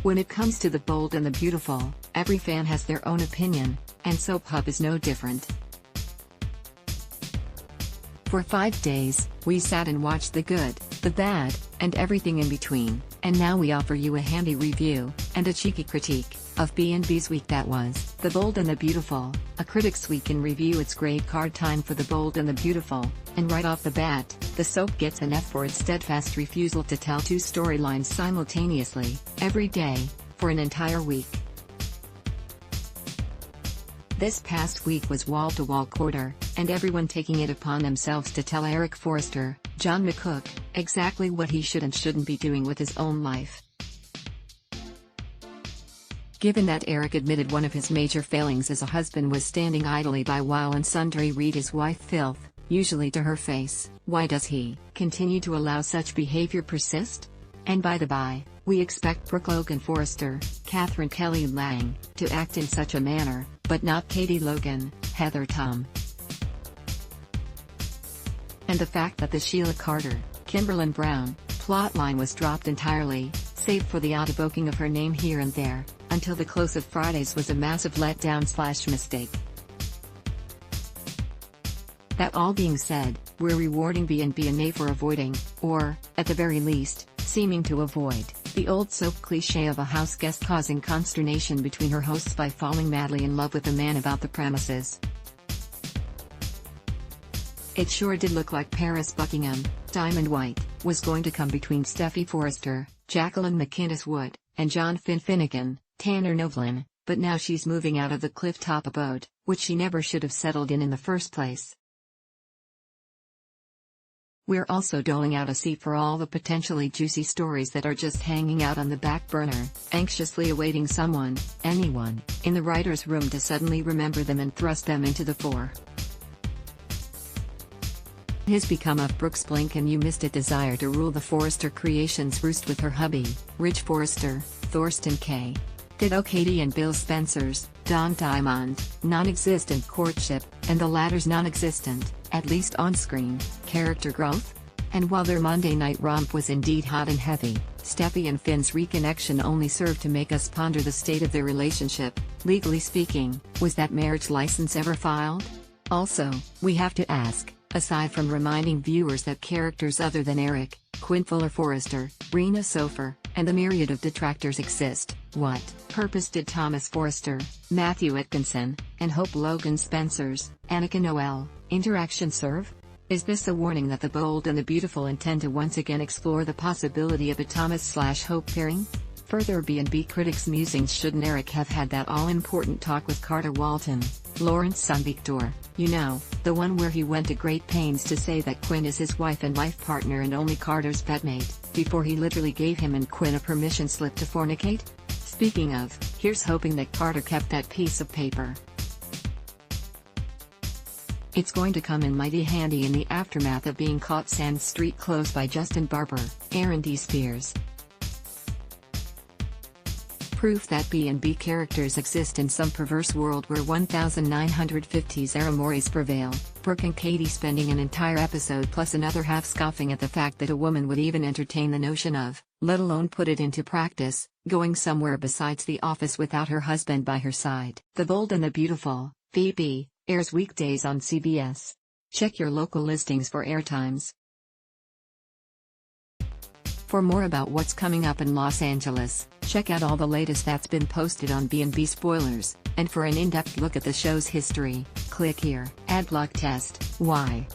When it comes to The Bold and the Beautiful, every fan has their own opinion, and Soap Hub is no different. For 5 days, we sat and watched the good, the bad, and everything in between, and now we offer you a handy review, and a cheeky critique, of B&B's week that was. The Bold and the Beautiful, a Critic's Week in Review. It's grade card time for The Bold and the Beautiful, and right off the bat, the soap gets an F for its steadfast refusal to tell 2 storylines simultaneously, every day, for an entire week. This past week was wall-to-wall quarter, and everyone taking it upon themselves to tell Eric Forrester, John McCook, exactly what he should and shouldn't be doing with his own life. Given that Eric admitted one of his major failings as a husband was standing idly by while and sundry read his wife filth, usually to her face, why does he continue to allow such behavior persist? And by the by, we expect Brooke Logan Forrester, Catherine Kelly Lang, to act in such a manner, but not Katie Logan, Heather Tom. And the fact that the Sheila Carter, Kimberlyn Brown, plotline was dropped entirely, save for the odd evoking of her name here and there, until the close of Fridays was a massive letdown/mistake. That all being said, we're rewarding B&B and A for avoiding, or, at the very least, seeming to avoid, the old soap cliché of a house guest causing consternation between her hosts by falling madly in love with a man about the premises. It sure did look like Paris Buckingham, Diamond White, was going to come between Steffy Forrester, Jacqueline McInnes Wood, and John Finnegan, Tanner Novlin, but now she's moving out of the cliff-top abode, which she never should have settled in the first place. We're also doling out a seat for all the potentially juicy stories that are just hanging out on the back burner, anxiously awaiting someone, anyone, in the writer's room to suddenly remember them and thrust them into the fore. Has become of Brooke's blink and you missed it desire to rule the Forrester creations roost with her hubby, Rich Forrester, Thorsten K. Ditto Katie and Bill Spencer's, Don Diamond, non-existent courtship, and the latter's non-existent, at least on-screen, character growth? And while their Monday night romp was indeed hot and heavy, Steffi and Finn's reconnection only served to make us ponder the state of their relationship. Legally speaking, was that marriage license ever filed? Also, we have to ask, aside from reminding viewers that characters other than Eric, Quinn Fuller Forrester, Rena Sofer, and the myriad of detractors exist, what purpose did Thomas Forrester, Matthew Atkinson, and Hope Logan Spencer's, Annika Noel, interaction serve? Is this a warning that the Bold and the Beautiful intend to once again explore the possibility of a Thomas/Hope pairing? Further B&B critics' musings: shouldn't Eric have had that all-important talk with Carter Walton, Lauren's son Victor, you know, the one where he went to great pains to say that Quinn is his wife and life partner and only Carter's bedmate, before he literally gave him and Quinn a permission slip to fornicate? Speaking of, here's hoping that Carter kept that piece of paper. It's going to come in mighty handy in the aftermath of being caught Sands Street close by Justin Barber, Aaron D. Spears. Proof that B&B characters exist in some perverse world where 1950s era mores prevail, Brooke and Katie spending an entire episode plus another half scoffing at the fact that a woman would even entertain the notion of, let alone put it into practice, going somewhere besides the office without her husband by her side. The Bold and the Beautiful, VB, airs weekdays on CBS. Check your local listings for airtimes. For more about what's coming up in Los Angeles, check out all the latest that's been posted on B&B Spoilers, and for an in-depth look at the show's history, click here. Adblock test, why?